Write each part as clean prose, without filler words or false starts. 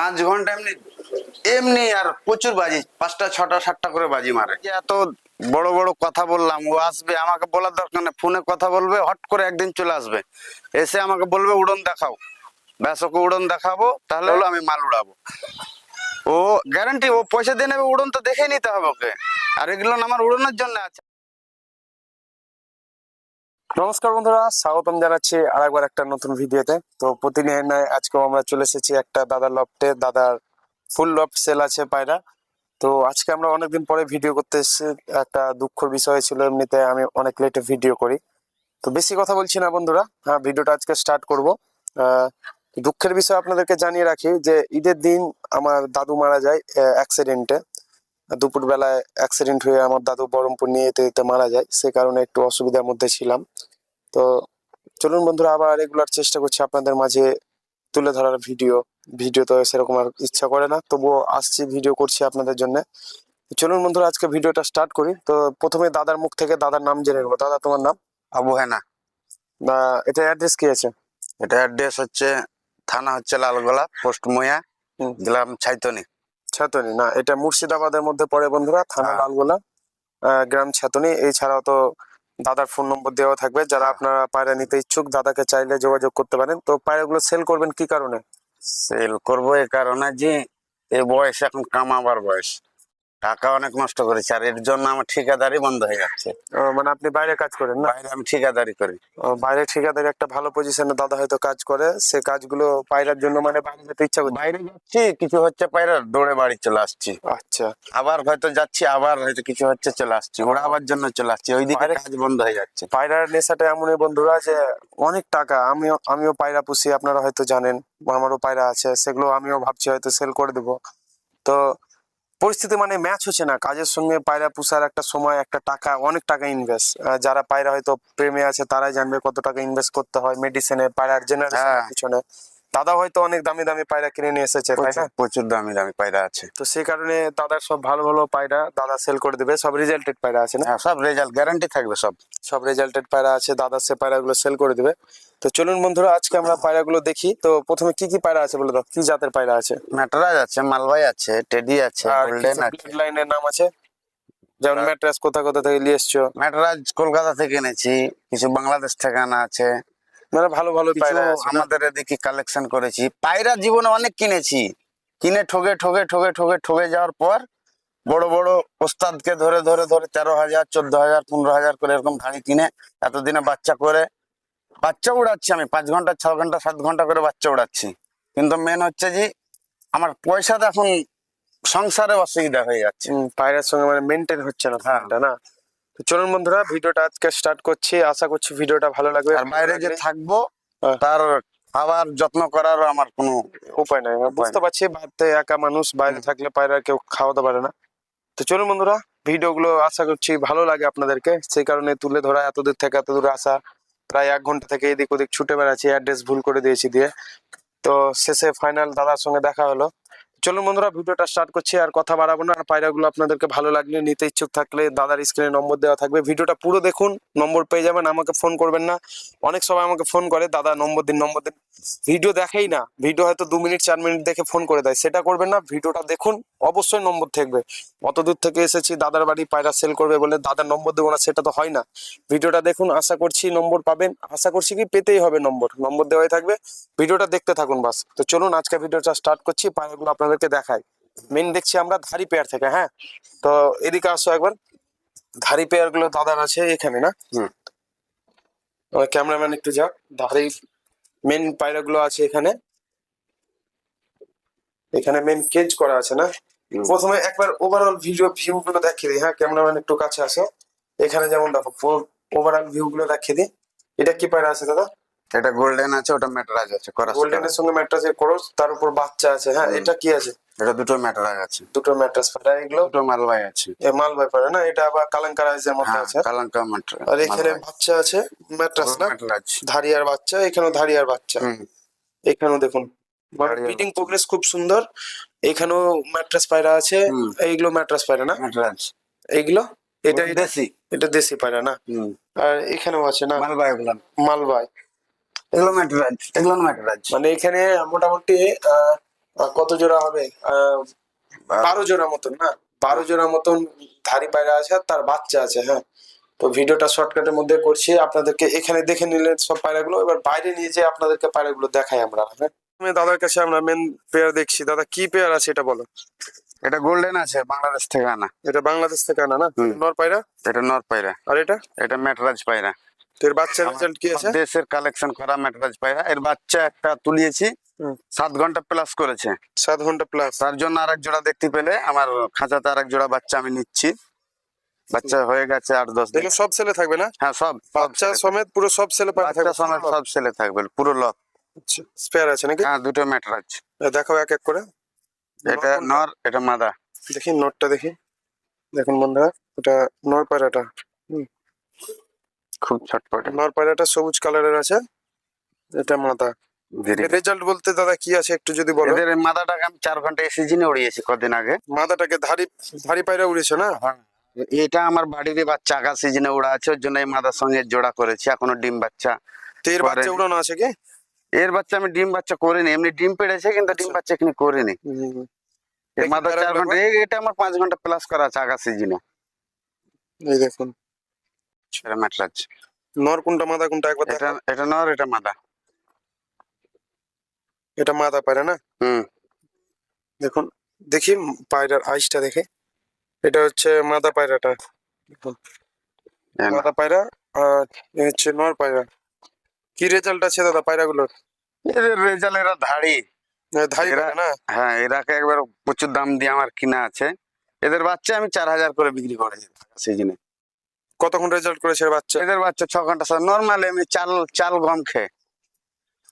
5 ঘন্টা এমনি এমনি আর প্রচুর বাজি, 5টা 6টা 7টা করে বাজি মারে। এত বড় বড় কথা বললাম, ও আসবে, আমাকে বলার দরকার নেই, ফোনে কথা বলবে, হট করে একদিন চলে আসবে, এসে আমাকে বলবে উড়ন দেখাও, ব্যাস ওকে উড়ন দেখাবো, তাহলে হলো আমি মাল উড়াবো। ও গ্যারান্টি, ও পয়সা দিয়ে নেবে, উড়ন তো দেখে নিতে হবে ওকে। আর এগুলো আমার উড়নের জন্য আছে। নমস্কার বন্ধুরা, স্বাগতম জানাচ্ছি আরেকবার একটা নতুন ভিডিওতে। তো প্রতিদিন আজকেও আমরা চলে এসেছি একটা দাদার লফটে। দাদার ফুল লফট সেল আছে পায়রা। তো আজকে আমরা অনেকদিন পরে ভিডিও করতে এসেছি। একটা দুঃখের বিষয় ছিল, এমনিতে আমি অনেক লেটে ভিডিও করি। তো বেশি কথা বলছি না বন্ধুরা, হ্যাঁ ভিডিওটা আজকে স্টার্ট করব। দুঃখের বিষয় আপনাদেরকে জানিয়ে রাখি যে ঈদের দিন আমার দাদু মারা যায় অ্যাক্সিডেন্টে। দুপুর বেলায় অ্যাক্সিডেন্ট হয়ে আমার দাদু বহরমপুর নিয়ে যেতে যেতে মারা যায়, সে কারণে একটু অসুবিধার মধ্যে ছিলাম। তো চলুন বন্ধুরা, আবার রেগুলার চেষ্টা করছি আপনাদের মাঝে তুলে ধরার ভিডিও। ভিডিও তো সেরকম আর ইচ্ছা করে না, তবুও আসছি, ভিডিও করছি আপনাদের জন্য। চলুন বন্ধুরা, আজকে ভিডিওটা স্টার্ট করি। তো প্রথমে দাদার মুখ থেকে দাদার নাম জেনে নেবো। দাদা, তোমার নাম? আবু হেনা। এটা অ্যাড্রেস কি আছে? এটা অ্যাড্রেস হচ্ছে, থানা হচ্ছে লালগোলা, পোস্ট ময়া, গ্রাম ছাইতনি। ছাতনি না, এটা মুর্শিদাবাদের মধ্যে পড়ে বন্ধুরা, থানা লালগোলা, গ্রাম ছাতনি। এছাড়াও তো দাদার ফোন নম্বর দেওয়া থাকবে, যারা আপনারা পায়রা নিতে ইচ্ছুক দাদাকে চাইলে যোগাযোগ করতে পারেন। তো পায়রাগুলো সেল করবেন কি কারণে? সেল করবো এই কারণে যে এই বয়স এখন কামাবার বয়স, টাকা অনেক নষ্ট করেছি, আর এর জন্য আমার ঠিকাদারি বন্ধ হয়ে যাচ্ছে। মানে আপনি বাইরে কাজ করেন না? বাইরে আমি ঠিকাদারি করি। বাইরে ঠিকাদারি একটা ভালো পজিশনে দাদা হয়তো কাজ করে, সে কাজগুলো পায়রার জন্য মানে বাইরে যেতে ইচ্ছা করছে। বাইরে যাচ্ছি, কিছু হচ্ছে পায়রা, দৌড়ে বাড়ি চলে আসছি। আচ্ছা, আবার হয়তো যাচ্ছি, আবার হয়তো কিছু হচ্ছে, চলে আসছি, ওড়াবার জন্য চলে আসছি, ওইদিকে কাজ বন্ধ হয়ে যাচ্ছে। পায়রার নেশাটা এমনই বন্ধুরা যে অনেক টাকা। আমিও পায়রা পুষি, আপনারা হয়তো জানেন, আমারও পায়রা আছে, সেগুলো আমিও ভাবছি হয়তো সেল করে দেবো। তো পরিস্থিতি মানে ম্যাচ হচ্ছে না কাজের সঙ্গে। পায়রা পুষার একটা সময়, একটা টাকা, অনেক টাকা ইনভেস্ট। যারা পায়রা হয়তো প্রেমে আছে তারাই জানবে কত টাকা ইনভেস্ট করতে হয় মেডিসিনে, পায়রার জেনারেশনের পিছনে। দাদা হয়তো অনেক দামি দামি পায়রা কিনে নিয়ে এসেছে, তাই না? প্রচুর দামি দামি পায়রা আছে, তো সেই কারণে দাদার সব ভালো ভালো পায়রা দাদা সেল করে দেবে। সব রেজাল্টেড পায়রা আছে না? সব রেজাল্ট গ্যারান্টি থাকবে, সব রেজাল্টেড পায়রা আছে, দাদা সে পায়রাগুলো সেল করে দিবে। তো চলুন বন্ধুরা, আজকে আমরা পায়রাগুলো দেখি। তো প্রথমে কি কি পায়রা আছে বলে দাও, কি জাতের পায়রা আছে? ম্যাটরাজ আছে, মালবাই আছে, টেডি আছে, আর গোল্ডেন আছে। লাইনের নাম আছে, যেমন ম্যাট্রাস কোথা কোথা থেকে নিয়ে এসছো? ম্যাটরাজ কলকাতা থেকে এনেছি, কিছু বাংলাদেশ থেকে আনা আছে, মানে ভালো ভালো কিছু পায়রা আছে না? আমাদের এদিকে কালেকশন করেছি। পায়রা জীবনে অনেক কিনেছি, কিনে ঠকে ঠকে ঠকে ঠকে ঠকে যাওয়ার পর বড় বড় ওস্তাদকে ধরে ধরে ধরে 13,000 14,000 15,000 করে এরকম ধাড়ি কিনে এতদিনে বাচ্চা করে বাচ্চা উড়াচ্ছি। আমি 5 ঘন্টা 6 ঘন্টা 7 ঘন্টা করে বাচ্চা উড়াচ্ছি, কিন্তু মেন হচ্ছে যে আমার পয়সাটা এখন সংসারে অসুবিধা হয়ে যাচ্ছে। পায়রার সঙ্গে মানে মেনটেন হচ্ছে না, না? তো চলুন বন্ধুরা, ভিডিওটা আজকে স্টার্ট করছি। আশা করছি ভিডিওটা ভালো লাগবে। আর বাইরে যে থাকবো তার খাবার যত্ন করার আমার কোনো উপায় নাই, বুঝতে পারছি। বাড়িতে একা মানুষ, বাইরে থাকলে পায়রা কেউ খাওয়াতে পারে না। তো চলুন বন্ধুরা, ভিডিওগুলো আশা করছি ভালো লাগে আপনাদেরকে, সেই কারণে তুলে ধরা, এত দূর থেকে এত দূরে আসা। প্রায় 1 ঘন্টা থেকে এদিক ওদিক ছুটে বেড়াচ্ছি, অ্যাড্রেস ভুল করে দিয়েছি দিয়ে। তো শেষে ফাইনাল দাদার সঙ্গে দেখা হলো। চলুন বন্ধুরা, ভিডিওটা স্টার্ট করছি, আর কথা বাড়াবো না। আর পায়রাগুলো আপনাদেরকে ভালো লাগলে, নিতে ইচ্ছুক থাকলে দাদার স্ক্রিনে নম্বর দেওয়া থাকবে, ভিডিওটা পুরো দেখুন, নম্বর পেয়ে যাবেন। আমাকে ফোন করবেন না। অনেক সময় আমাকে ফোন করে, দাদা নম্বর দিন নম্বর দিন, ভিডিও দেখেই না। ভিডিও হয়তো 2 মিনিট 4 মিনিট দেখে ফোন করে দেয়, সেটা করবেন না। ভিডিওটা দেখুন, অবশ্যই নম্বর থাকবে। অত দূর থেকে এসেছি দাদার বাড়ি, পায়রা সেল করবে বলে দাদার নম্বর দেবো না, সেটা তো হয় না। ভিডিওটা দেখুন, আশা করছি নম্বর পাবেন। আশা করছি কি পেতেই হবে, নম্বর দেওয়াই থাকবে। ভিডিওটা দেখতে থাকুন বাস। তো চলুন আজকে ভিডিওটা স্টার্ট করছি, পায়রাগুলো আপনাদেরকে দেখাই। মেন দেখছি আমরা ধারি পেয়ার থেকে। হ্যাঁ, তো এদিকে আসো একবার। ধারি পেয়ার গুলো দাদার আছে এখানে না? ক্যামেরাম্যান একটু যা। ধারি মেন পায়রা গুলো আছে এখানে। এখানে মেন কেজ করা আছে না? প্রথমে একবার ওভারঅল ভিউ গুলো দেখিয়ে দিই। হ্যাঁ, ক্যামেরাম্যান একটু কাছে আসো। এখানে যেমন দেখো, ওভারঅল ভিউ গুলো দেখিয়ে দিই। এটা কি পায়রা আছে দাদা? এটা গোল্ডেন আছে, ওটা ম্যাটরাজ আছে, গোল্ডেনের সঙ্গে ম্যাট্রাসের ক্রস, তার উপর বাচ্চা আছে। হ্যাঁ, এটা কি আছে? এটা দুটো ম্যাটরাজ আছে, দুটো ম্যাট্রাস পায়রা। এগুলো দুটো মালবাই আছে। মালবাই পায়রা না? এটা আবার কালাঙ্কারাইজের মধ্যে আছে। কালাঙ্কা ম্যাটরাজ। আর এখানে বাচ্চা আছে, ম্যাট্রাস না? ম্যাটরাজ, ধারিয়ার বাচ্চা, এখানেও ধারিয়ার বাচ্চা। এখানেও দেখুন, ব্রিডিং প্রোগ্রেস খুব সুন্দর। এখানেও ম্যাট্রাস পায়রা আছে। এইগুলো ম্যাট্রাস পায়রা না? ম্যাটরাজ। এইগুলো এটা দেশি, এটা দেশি পায়রা না? আর এখানেও আছে না? মালবাই গুলো, মালবাই। এগুলো ম্যাটরাজ, এগুলো ম্যাটরাজ। মানে এখানে মোটামুটি কত জোড়া হবে? 12 জোড়া মতন না, 12 জোড়া মতন ধাড়ি পায়রা আছে আর তার বাচ্চা আছে। হ্যাঁ, তো ভিডিওটা শর্টকাটের মধ্যে করছি, আপনাদেরকে এখানে দেখে নিলেন সব পায়রাগুলো। এবার বাইরে নিয়ে যেয়ে আপনাদেরকে পায়রাগুলো দেখাই আমরা। হ্যাঁ, আমি দাদার কাছে আমরা মেন পেয়ার দেখছি। দাদা কি পেয়ার আছে এটা বলো। এটা গোল্ডেন আছে, বাংলাদেশ থেকে আনা। এটা বাংলাদেশ থেকে আনা না? হুম। নর পায়রা। এটা নর পায়রা, আর এটা এটা ম্যাটরাজ পায়রা। তো এর বাচ্চার আমার রেজাল্ট কি আছে? দেশের কালেকশন করা ম্যাটরাজ পায়রা। এর বাচ্চা একটা তুলিয়েছি, হুম। 7 ঘন্টা প্লাস করেছে। 7 ঘন্টা প্লাস। তার জন্য আরেক জোড়া দেখতে পেলে আমার খাঁচাতে আরেক জোড়া বাচ্চা আমি নিচ্ছি। বাচ্চা হয়ে গেছে 8-10 দিন। এগুলো সব সেলে থাকবে না? হ্যাঁ, সব বাচ্চা সমেত পুরো সব সেলে পায়রা বাচ্চা থাকবে? সমেত সব ছেলে থাকবে, পুরো লক। স্পেয়ার আছে নাকি? হ্যাঁ, দুটো ম্যাটরাজ। দেখাও এক এক করে। এটা নর, এটা মাদা। দেখি নটটা দেখি। দেখুন বন্ধুরা, এটা নর পায়রাটা। হুম, খুব ছটপটে। নর পায়রাটা সবুজ কালারের আছে, এটা মাদা। ধীরে ধীরে। রেজাল্ট বলতে দাদা কি আছে একটু যদি বলো। এদের এই মাদাটাকে আমি 4 ঘন্টা সিজনে উড়িয়েছি কদিন আগে। মাদাটাকে ধাড়ি ধাড়ি পায়রা উড়েছে না? এটা আমার বাড়িরই বাচ্চা, আগা সিজনে উড়া আছে, ওর জন্য এই মাদার সঙ্গে জোড়া করেছি। এখনো ডিম বাচ্চা তো এর বাচ্চা করেনি। উড়ানো আছে কি? এর বাচ্চা আমি ডিম বাচ্চা করিনি, এমনি ডিম পেড়েছে কিন্তু ডিম বাচ্চা এখানে করিনি। এর দেখি মাদার 4 পায়রাগুলো ঘন্টা, এটা আমার 5 ঘন্টা প্লাস করা আছে আগা সিজনে। এই দেখুন, এটা ম্যাটরাজ। নর কোনটা মাদা কোনটা একবার এটা দেখাও। এটা নর, এটা মাদা। এটা মাদা পায়রা না? হুম। দেখুন, দেখি পায়রার আইসটা দেখে। এটা হচ্ছে মাদা পায়রাটা। দেখুন, এই না। মাদা পায়রা। আর এ হচ্ছে নর পায়রা। কি রেজাল্ট আছে দাদা পায়রাগুলোর? এদের রেজাল্ট, এরা ধাড়ি। ধাড়ি এরা, পায়রা না? হ্যাঁ, এরাকে একবার প্রচুর দাম দিয়ে আমার কিনা আছে। এদের বাচ্চা আমি 4000 করে বিক্রি করেছি সিজনে। কতক্ষণ রেজাল্ট করেছে এর বাচ্চা? এদের বাচ্চা 6 ঘন্টা নর্মাল এমনি চাল চাল গম খেয়ে।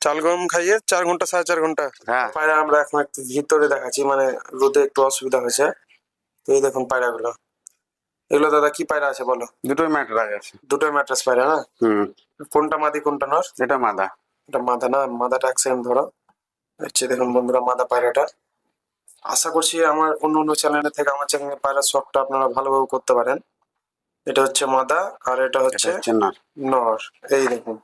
চাল গম খাইয়ে 4 ঘন্টা 4.5 ঘন্টা। হ্যাঁ। পায়রা আমরা এখন একটু ভিতরে দেখাচ্ছি, মানে রোদে একটু অসুবিধা হয়েছে। তো এই দেখুন পায়রাগুলো। এগুলো দাদা কি পায়রা আছে বলো? দুটোই ম্যাটরাজ আছে। দুটোই ম্যাট্রেস পায়রা না? হুম। কোনটা মাদি কোনটা নর? এটা মাদা। এটা মাদা না? মাদাটা এক সেকেন্ড ধরো। হচ্ছে দেখুন বন্ধুরা মাদা পায়রাটা। আশা করছি আমার অন্য অন্য চ্যানেলের থেকে আমার চ্যানেলের পায়রার শখটা আপনারা ভালোভাবে করতে পারেন। এটা হচ্ছে মাদা আর এটা এটা হচ্ছে হচ্ছে নর। নর। এই দেখুন,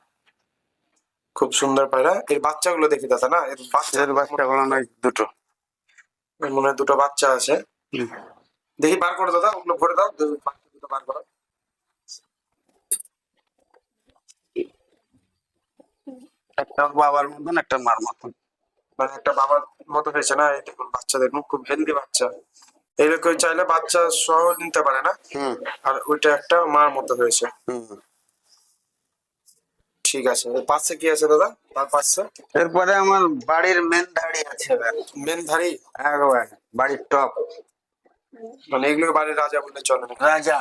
খুব সুন্দর পায়রা। এর বাচ্চাগুলো দেখি দাদা না? এর এর বাচ্চাগুলো নয়, দুটো। মনে হয় দুটো বাচ্চা আছে। হুম। দেখি বার করে দাদা, ওগুলো ভরে দাও। বাচ্চা দুটো বার করো। একটা বাবার মতন, একটা মার মতন। মানে একটা বাবার মতো হয়েছে না? এই দেখুন বাচ্চা, দেখুন খুব হেলদি বাচ্চা। এইরকম চাইলে বাচ্চা সহ নিতে পারে না? হুম। আর ওইটা একটা মার মতো হয়েছে। হুম। ঠিক আছে, এর পাশে কি আছে দাদা? তার পাশে এরপরে আমার বাড়ির মেন ধাড়ি আছে এবার। মেন ধাড়ি। একবার বাড়ির টপ মানে এগুলো বাড়ির রাজা বললে চলে না? রাজা।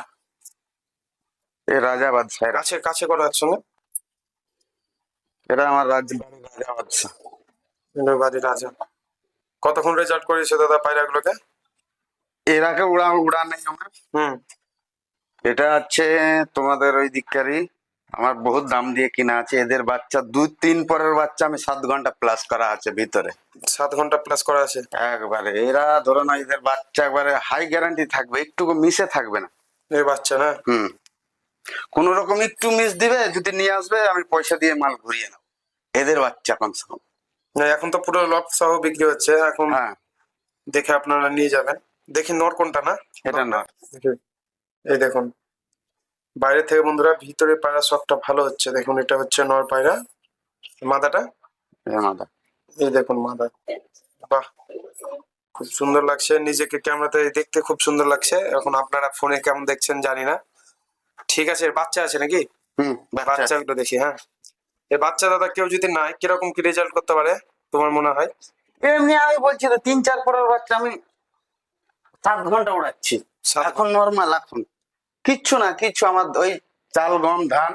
এই রাজা বাদশাহ এরা। কাছে কাছে করা হচ্ছে না? এরা আমার বাড়ির রাজা বাদশাহ। এগুলো বাড়ির রাজা। কতক্ষণ রেজাল্ট করেছে দাদা পায়রাগুলোকে? এরাকে উড়া নেই আমার। হুম। এটা হচ্ছে তোমাদের ওই দিককারই, আমার বহুত দাম দিয়ে কিনা আছে। এদের বাচ্চা 2-3 পরের বাচ্চা আমি 7 ঘন্টা প্লাস করা আছে ভিতরে। 7 ঘন্টা প্লাস করা আছে? একবারে এরা ধরো না, এদের বাচ্চা একবারে হাই গ্যারান্টি থাকবে, একটু মিশে থাকবে না। এই বাচ্চা না? হুম। কোন রকম একটু মিস দিবে, যদি নিয়ে আসবে আমি পয়সা দিয়ে মাল ঘুরিয়ে নেবো। এদের বাচ্চা কমসে কম। না, এখন তো পুরো লট সহ বিক্রি হচ্ছে এখন। হ্যাঁ। দেখে আপনারা নিয়ে যাবেন। দেখি নর কোনটা না? এটা না। এই দেখুন, বাইরে থেকে বন্ধুরা ভিতরে পায়রা শখটা ভালো হচ্ছে। দেখুন এটা হচ্ছে নর পায়রা। মাদাটা এটা মাদা। এই দেখুন মাদা। বাহ, খুব সুন্দর লাগছে। নিজেকে ক্যামেরাতে দেখতে খুব সুন্দর লাগছে। এখন আপনারা ফোনে কেমন দেখছেন জানি না। ঠিক আছে, এর বাচ্চা আছে নাকি? হুম, বাচ্চা। বাচ্চাগুলো দেখি। হ্যাঁ, এই বাচ্চা দাদা কেউ যদি নাই, কিরকম কি রেজাল্ট করতে পারে তোমার মনে হয়? এমনি আমি বলছি তো 3-4 পরের বাচ্চা আমি 7 ঘন্টা উড়াচ্ছি। 7 এখন নর্মাল, এখন কিচ্ছু না, কিচ্ছু আমার ওই চাল গম ধান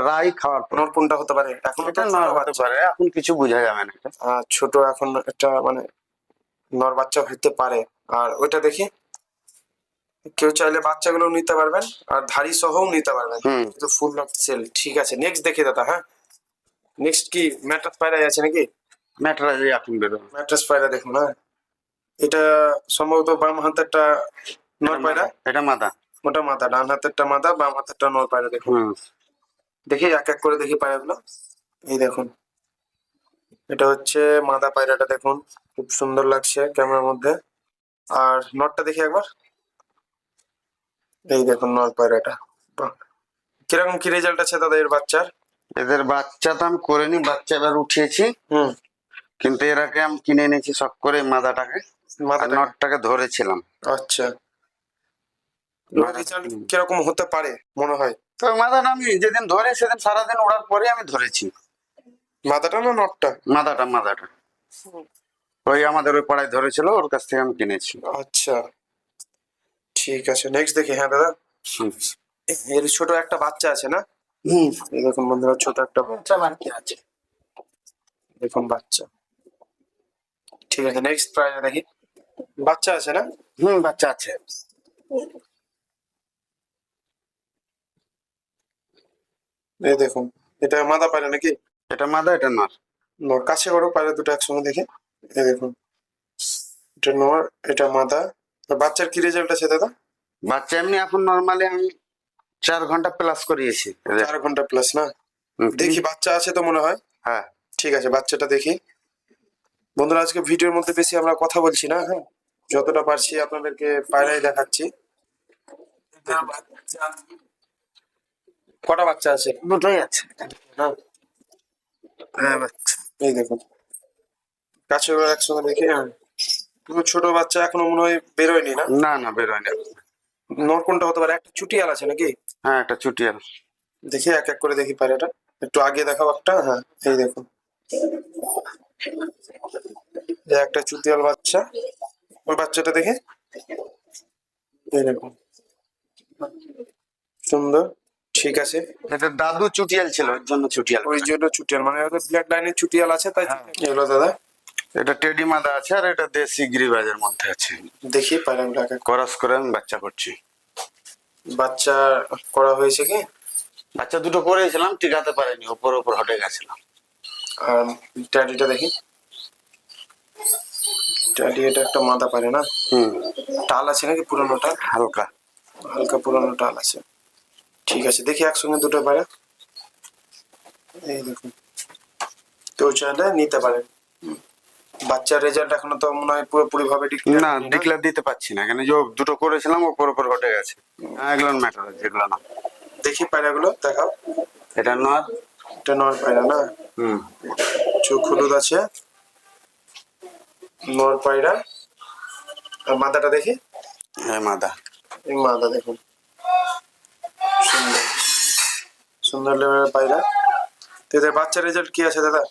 রাই খাওয়ার পর। নর কোনটা হতে পারে? এখন এটা নর হতে পারে, এখন কিছু বোঝা যাবে না এটা। ছোট এখন একটা মানে নর বাচ্চা হইতে পারে। আর ওইটা দেখি, কেউ চাইলে বাচ্চাগুলো নিতে পারবেন আর ধাড়ি সহও নিতে পারবেন। হুম। কিন্তু ফুল অফ সেল। ঠিক আছে, নেক্সট দেখি দাদা। হ্যাঁ, নেক্সট কি ম্যাট্রাস পায়রা আছে নাকি? ম্যাটরাজ এখন বেরোবে। ম্যাট্রাস পায়রা দেখুন। হ্যাঁ, এটা সম্ভবত বাম হাতেরটা নর পায়রা। এটা মাদা। ওটা মাদা। ডান হাতেরটা মাদা, বাম হাতেরটা নর পায়রা। দেখুন, হুম। দেখি এক এক করে দেখি পায়রাগুলো। এই দেখুন, এটা হচ্ছে মাদা পায়রাটা। দেখুন খুব সুন্দর লাগছে ক্যামেরার মধ্যে। আর নটটা দেখি একবার। এই দেখুন নর পায়রাটা। বাহ, কিরকম কি রেজাল্ট আছে দাদা এর বাচ্চার? এদের বাচ্চা তো আমি করিনি, বাচ্চা এবার উঠিয়েছি, হুম। কিন্তু এর আগে আমি কিনে এনেছি সব করে মাদাটাকে, আর মাথাটা নটটাকে ধরেছিলাম। আচ্ছা, রেজাল্ট কিরকম হতে পারে মনে হয়? তো মাদাটা আমি যেদিন ধরে সেদিন সারাদিন ওড়ার পরে আমি ধরেছি। মাথাটা না নটটা? মাদাটা ওই আমাদের ওই পাড়ায় ধরেছিল, ওর কাছ থেকে আমি কিনেছি। আচ্ছা ঠিক আছে, নেক্সট দেখি। হ্যাঁ দাদা, হুম। এর ছোট একটা বাচ্চা আছে না? হুম, এই দেখুন বন্ধুরা, ছোট একটা বাচ্চা বাড়তি আছে। দেখুন বাচ্চা। ঠিক আছে, নেক্সট প্রাইজ দেখি। বাচ্চা আছে না? হুম, বাচ্চা আছে। এই দেখুন, এটা মাদা পায়রা নাকি? এটা মাদা, এটা নর। নর, কাছে করো পায়রা দুটো একসঙ্গে দেখি। এই দেখুন, এটা নর, এটা মাদা। আর বাচ্চার কি রেজাল্ট আছে দাদা? বাচ্চা এমনি এখন নর্মালি আমি 4 ঘন্টা প্লাস করিয়েছি এদের। 4 ঘন্টা প্লাস না? হুম, দেখি বাচ্চা আছে তো মনে হয়। হ্যাঁ। ঠিক আছে, বাচ্চাটা দেখি। বন্ধুরা, আজকে ভিডিওর মধ্যে বেশি আমরা কথা বলছি না, হ্যাঁ, যতটা পারছি আপনাদেরকে পায়রাই দেখাচ্ছি। কটা বাচ্চা আছে? দুটোই আছে। না, হ্যাঁ, বাচ্চা। এই দেখুন, কাছে একসঙ্গে দেখি। হ্যাঁ, পুরো ছোট বাচ্চা, এখনো মনে হয় বেরোয়নি না? না বেরোয়নি। নর কোনটা হতে পারে? একটা চুটিয়াল আছে নাকি? হ্যাঁ, একটা চুটিয়াল। দেখি এক এক করে দেখি পায়রাটা। একটু আগে দেখাও একটা। হ্যাঁ, এই দেখুন, এই একটা চুটিয়াল বাচ্চা। ওই বাচ্চাটা দেখে, এই দেখুন, সুন্দর। ঠিক আছে, এটা দাদু চুটিয়াল ছিল, ওর জন্য চুটিয়াল। ওই জন্য চুটিয়াল, মানে ওদের ব্ল্যাক লাইনের চুটিয়াল আছে তাই। হ্যাঁ। এগুলো দাদা এটা টেডি মাদা আছে, আর এটা দেশি গিরিবাজের মধ্যে আছে। দেখি পায়রাগুলো এক এক। ক্রস করে আমি বাচ্চা করছি। বাচ্চা করা হয়েছে কি? বাচ্চা দুটো করেছিলাম, টিকাতে পারেনি, ওপর হটে গেছিল। আর ট্যাডিটা দেখি। ট্যাডি, এটা একটা মাদা পারে না? হুম, টাল আছে নাকি পুরোনো টাল? হালকা। হালকা পুরোনো টাল আছে। ঠিক আছে, দেখি একসঙ্গে দুটো পায়রা। এই দেখুন, কেউ চাইলে নিতে পারেন। বাচ্চার রেজাল্ট এখনো তো মনে হয় পুরোপুরি ভাবে না, ডিক্লেয়ার দিতে পারছি না, কেন যে দুটো করেছিলাম ওপর হটে গেছে। হ্যাঁ, এগুলো ম্যাটার আছে, এগুলো না। দেখি পায়রাগুলো দেখাও। এটা নর। এটা নর পায়রা না? হুম, চোখ হলুদ আছে, নর পায়রা। আর মাদাটা দেখি। হ্যাঁ, মাদা। এই মাদা দেখুন, সুন্দর সুন্দর লেভেলের পায়রা। তো এদের বাচ্চার রেজাল্ট কি আছে দাদা?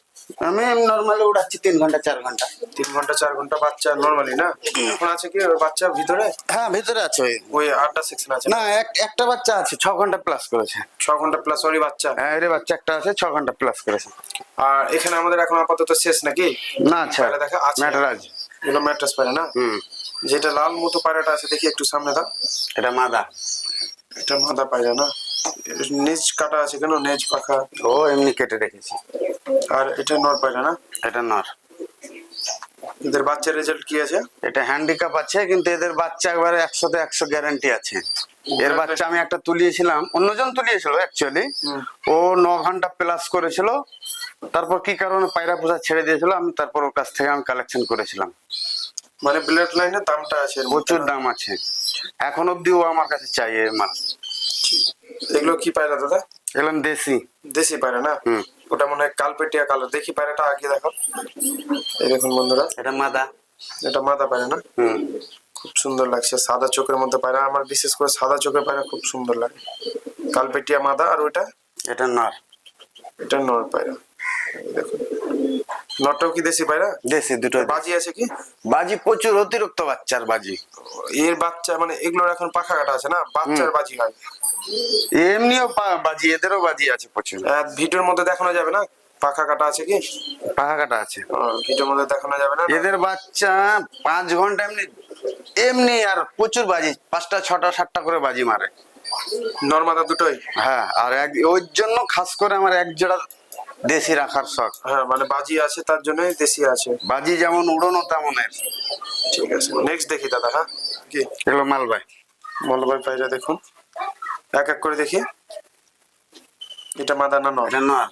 আমি নর্মালি উড়াচ্ছি 3 ঘন্টা 4 ঘন্টা। 3 ঘন্টা 4 ঘন্টা বাচ্চা নর্মালি না? এখন আছে কি ওর বাচ্চা ভিতরে? হ্যাঁ, ভিতরে আছে ওই। ওই আড্ডা সেকশন আছে না, একটা বাচ্চা আছে 6 ঘন্টা প্লাস করেছে। 6 ঘন্টা প্লাস ওরই বাচ্চা? হ্যাঁ, এর বাচ্চা একটা আছে 6 ঘন্টা প্লাস করেছে। আর এখানে আমাদের এখন আপাতত শেষ নাকি? না, আচ্ছা, পায়রা দেখা আছে? ম্যাটারাজ। এগুলো ম্যাট্রাস পায়রা না? হুম, যেটা লাল মতো পায়রাটা আছে দেখি একটু সামনে দাও। এটা মাদা। এটা মাদা পায়রা না? নেজ কাটা আছে কেন? নেজ পাখা? ও এমনি কেটে রেখেছি। আর এটা নর পায়রা না? এটা নর। এদের বাচ্চার রেজাল্ট কি আছে? এটা হ্যান্ডিক্যাপ আছে, কিন্তু এদের বাচ্চা একবারে 100-100 গ্যারান্টি আছে। এর বাচ্চা আমি একটা তুলিয়েছিলাম, অন্যজন তুলিয়েছিল অ্যাকচুয়ালি। ও 9 ঘন্টা প্লাস করেছিল, তারপর কি কারণে পায়রা পোষা ছেড়ে দিয়েছিল, আমি তারপর ওর কাছ থেকে আমি কালেকশন করেছিলাম। মানে ব্লাড লাইনের দামটা আছে এর মধ্যে প্রচুর না? দাম আছে, এখন অব্দি ও আমার কাছে চাই এর মাল। এগুলো কি পায়রা দাদা? এলাম দেশি। দেশি পায়রা না? হুম, ওটা মনে হয় কালপেটিয়া কালার। দেখি পায়রাটা আগে দেখো। এই দেখুন বন্ধুরা, এটা মাদা। এটা মাদা পায়রা না? হুম, খুব সুন্দর লাগছে, সাদা চোখের মধ্যে পায়রা। আমার বিশেষ করে সাদা চোখের পায়রা খুব সুন্দর লাগে। কালপেটিয়া মাদা। আর ওইটা? এটা নর। এটা নর পায়রা। এই দেখুন, নরটাও কি দেশি পায়রা? দেশি দুটো। বাজি আছে কি? বাজি প্রচুর, অতিরিক্ত বাচ্চার বাজি। এর বাচ্চা মানে এগুলোর এখন পাখা কাটা আছে না? বাচ্চার বাজি হয়? এমনিও বাজি, এদেরও বাজি আছে প্রচুর। ভিডিওর মধ্যে দেখানো যাবে না? পাখা কাটা আছে কি? পাখা কাটা আছে। ভিডিওর মধ্যে দেখানো যাবে না? এদের বাচ্চা 5 ঘন্টা এমনি এমনি, আর প্রচুর বাজি, 5টা 6টা 7টা করে বাজি মারে। নর্মাদা দুটোই? হ্যাঁ, আর ওই জন্য খাস করে আমার এক জোড়া দেশি রাখার শখ। হ্যাঁ, মানে বাজি আছে তার জন্যই দেশি আছে। বাজি যেমন উড়নো তেমন এর। ঠিক আছে, নেক্সট দেখি দাদা। হ্যাঁ, কি এগুলো মালবাই। মলবাই পায়রা দেখুন, এক এক করে দেখি। এটা মাদা না নর? এটা নর।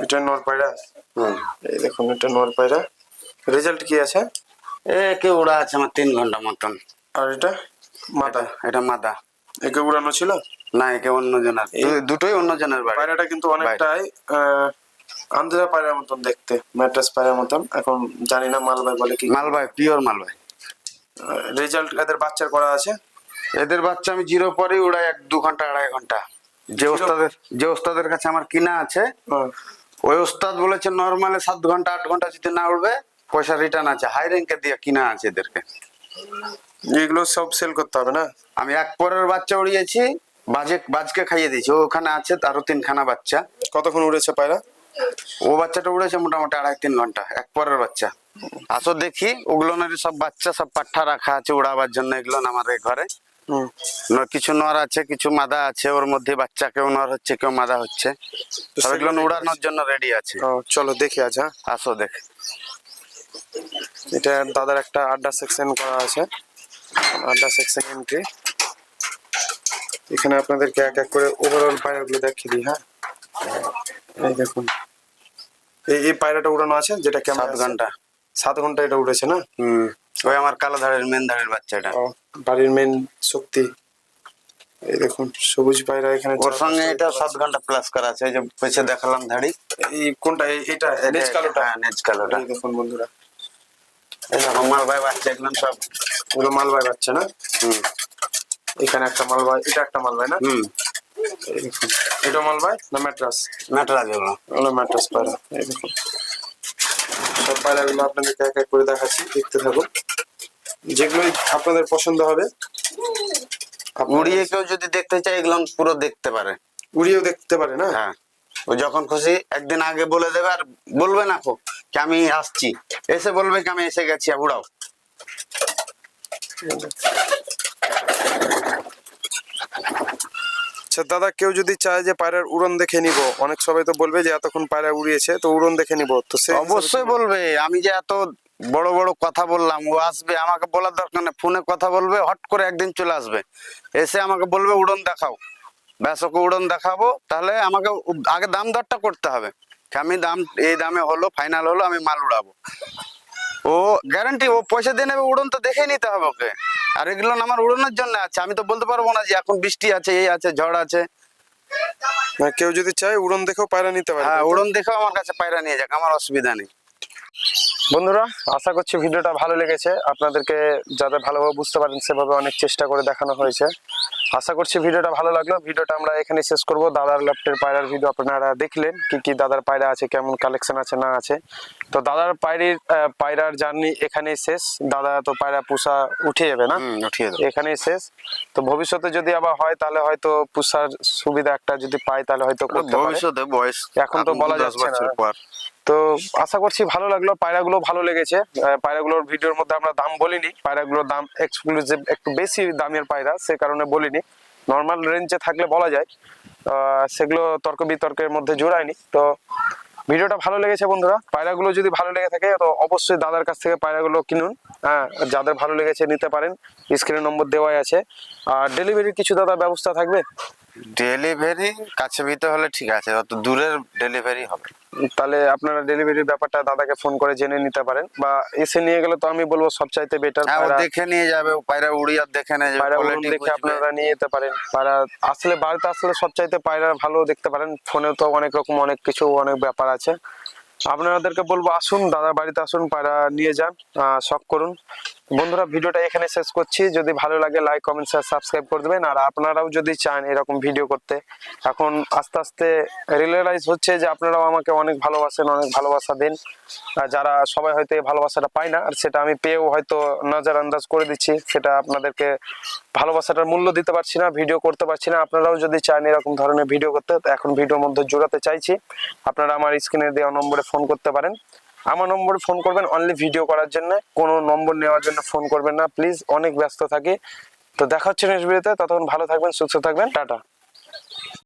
এটা নর পায়রা। হুম, এই দেখুন, এটা নর পায়রা। রেজাল্ট কি আছে? একে উড়া আছে আমার 3 ঘন্টা মতন। আর এটা মাথা, এটা মাদা। একে উড়ানো ছিল? না, একে অন্য জনের, দুটোই অন্য জনের বাড়ি। পায়রাটা কিন্তু অনেকটাই আন্দ্রা পায়রার মতন দেখতে, ম্যাট্রাস পায়রার মতন। এখন জানি না মালবাই বলে কি। মালবাই, পিওর মালবাই। রেজাল্ট এদের বাচ্চার করা আছে? এদের বাচ্চা আমি জিরো পরেই উড়াই 1-2 ঘন্টা 2.5 ঘন্টা। যে ওস্তাদের কাছে আমার কিনা আছে, ওই ওস্তাদ বলেছে নরমালে 7 ঘন্টা 8 ঘন্টা যদি না উড়বে পয়সা রিটার্ন আছে। হাই র্যাঙ্কে দিয়ে কিনা আছে এদেরকে। এগুলো সব সেল করতে হবে না? আমি এক পরের বাচ্চা উড়িয়েছি, বাজকে খাইয়ে দিয়েছি। ওখানে আছে আরো 3খানা বাচ্চা। কতক্ষণ উড়েছে পায়রা? ও বাচ্চাটা উড়েছে মোটামুটি 2.5-3 ঘন্টা, এক পরের বাচ্চা। আসো দেখি, ওগুলো সব বাচ্চা সব পাঠা রাখা আছে উড়াবার জন্য। এগুলো আমার এই ঘরে কিছু নর আছে, কিছু মাদা আছে। ওর মধ্যে বাচ্চা কেউ নর হচ্ছে, কেউ মাদা হচ্ছে। সব এগুলো উড়ানোর জন্য রেডি আছে। চলো দেখি আজ। হ্যাঁ, আসো দেখ। এটা দাদার একটা আড্ডা সেকশন করা আছে, আড্ডা সেকশন এন্ট্রি। এখানে আপনাদেরকে এক এক করে ওভারঅল পায়রাগুলো দেখিয়ে দিই। হ্যাঁ, এই দেখুন, এই পায়রাটা উড়ানো আছে, যেটা কেমন 7 ঘন্টা। 7 ঘন্টা এটা উড়েছে না? ওই আমার কালো ধারের মেন ধারের বাচ্চাটা, বাড়ির মেন শক্তি। এই দেখুন সবুজ পায়রা এখানে। ওর সঙ্গে এটা 7 ঘন্টা প্লাস করা আছে। এই যে পেছে দেখালাম ধাড়ি। এই কোনটা? এটা নেজ কালোটা? হ্যাঁ, নেজ কালোটা। এই দেখুন বন্ধুরা, এই দেখো মালবাই বাচ্চা, এগুলো সব ওগুলো মালবাই বাচ্চা না? এখানে একটা মালবাই, এটা একটা মালবাই না? এই দেখুন, এটা মালবাই না ম্যাট্রাস? ম্যাটরাজ এগুলো। ওগুলো ম্যাট্রাস পায়রা। এই দেখুন সব পায়রাগুলো আপনাদেরকে এক এক করে দেখাচ্ছি, দেখতে থাকুন। যেগুলো আপনাদের পছন্দ হবে, উড়িয়ে কেউ যদি দেখতে চায় এগুলো পুরো দেখতে পারে, উড়িয়েও দেখতে পারে না? হ্যাঁ, ও যখন খুশি একদিন আগে বলে দেবে। আর বলবে না কি আমি আসছি, এসে বলবে কি আমি এসে গেছি, উড়াও। আচ্ছা দাদা, কেউ যদি চায় যে পায়রার উড়ন দেখে নিব, অনেক সবাই তো বলবে যে এতক্ষণ পায়রা উড়িয়েছে তো উড়ন দেখে নিব, তো সে অবশ্যই বলবে। আমি যে এত বড় বড় কথা বললাম, ও আসবে, আমাকে বলার দরকার নেই। ফোনে কথা বলবে, হট করে একদিন চলে আসবে, এসে আমাকে বলবে উড়ন দেখাও। ব্যাস, ওকে উড়ন দেখাবো। তাহলে আমাকে আগে দাম দরটা করতে হবে, আমি দাম এই দামে হলো, ফাইনাল হলো, আমি মাল উড়াবো। ও গ্যারান্টি, ও পয়সা দিয়ে নেবে, উড়ন তো দেখে নিতে হবে ওকে। আর এগুলো আমার উড়ানোর জন্য আছে। আমি তো বলতে পারবো না যে এখন বৃষ্টি আছে, এই আছে, ঝড় আছে। কেউ যদি চায় উড়ন দেখেও পায়রা নিতে পারে? হ্যাঁ, উড়ন দেখেও আমার কাছে পায়রা নিয়ে যাক, আমার অসুবিধা নেই। বন্ধুরা, আশা করছি ভিডিওটা ভালো লেগেছে আপনাদেরকে। যাতে ভালোভাবে বুঝতে পারেন সেভাবে অনেক চেষ্টা করে দেখানো হয়েছে। আশা করছি ভিডিওটা ভালো লাগলো। ভিডিওটা আমরা এখানে শেষ করব। দাদার লফটের পায়রার ভিডিও আপনারা দেখলেন, কি কি দাদার পায়রা আছে, কেমন কালেকশন আছে না আছে। তো দাদার পায়রার জার্নি এখানেই শেষ। দাদা তো পায়রা পোষা উঠে যাবে না, এখানেই শেষ। তো ভবিষ্যতে যদি আবার হয় তাহলে হয়তো পোষার সুবিধা একটা যদি পাই তাহলে হয়তো করতে পারে। ভবিষ্যতে বয়স এখন তো বলা যাচ্ছে না। তো আশা করছি ভালো লাগলো, পায়রাগুলো ভালো লেগেছে। পায়রাগুলোর ভিডিওর মধ্যে আমরা দাম বলিনি, পায়রাগুলোর দাম এক্সক্লুসিভ, একটু বেশি দামের পায়রা, সে কারণে বলিনি। নর্মাল রেঞ্জে থাকলে বলা যায়, সেগুলো তর্ক বিতর্কের মধ্যে জোড়ায়নি। তো ভিডিওটা ভালো লেগেছে বন্ধুরা। পায়রাগুলো যদি ভালো লেগে থাকে তো অবশ্যই দাদার কাছ থেকে পায়রাগুলো কিনুন। হ্যাঁ, যাদের ভালো লেগেছে নিতে পারেন, স্ক্রিনে নম্বর দেওয়াই আছে। আর ডেলিভারির কিছু দাদা ব্যবস্থা থাকবে? ডেলিভারি কাছে ভিতে হলে ঠিক আছে, অত দূরের ডেলিভারি হবে। তাহলে আপনারা ডেলিভারির ব্যাপারটা দাদাকে ফোন করে জেনে নিতে পারেন, বা এসে নিয়ে গেলে তো আমি বলবো সবচাইতে বেটার। দেখে নিয়ে যাবে, পায়রা উড়িয়ে দেখে নিয়ে যাবে, কোয়ালিটি দেখে আপনারা নিয়ে যেতে পারেন। পায়রা আসলে বাড়িতে আসলে সবচাইতে পায়রা ভালো দেখতে পারেন। ফোনে তো অনেক রকম অনেক কিছু অনেক ব্যাপার আছে। আপনাদেরকে বলবো আসুন, দাদার বাড়িতে আসুন, পায়রা নিয়ে যান, শখ করুন। বন্ধুরা, ভিডিওটা এখানে শেষ করছি। যদি ভালো লাগে লাইক কমেন্ট শেয়ার সাবস্ক্রাইব করে দেবেন। আর আপনারাও যদি চান এরকম ভিডিও করতে, এখন আস্তে আস্তে রিয়েলাইজ হচ্ছে যে আপনারাও আমাকে অনেক ভালোবাসেন, অনেক ভালোবাসা দেন। যারা সবাই হয়তো এই ভালোবাসাটা পায় না, আর সেটা আমি পেয়েও হয়তো নজর আন্দাজ করে দিচ্ছি, সেটা আপনাদেরকে ভালোবাসাটার মূল্য দিতে পারছি না, ভিডিও করতে পারছি না। আপনারাও যদি চান এরকম ধরনের ভিডিও করতে, এখন ভিডিওর মধ্যে জোড়াতে চাইছি, আপনারা আমার স্ক্রিনে দেওয়া নম্বরে ফোন করতে পারেন। আমার নম্বরে ফোন করবেন অনলি ভিডিও করার জন্য, কোনো নম্বর নেওয়ার জন্য ফোন করবেন না প্লিজ, অনেক ব্যস্ত থাকি। তো দেখা হচ্ছে নেক্সট ভিডিওতে, ততক্ষণ ভালো থাকবেন, সুস্থ থাকবেন, টাটা।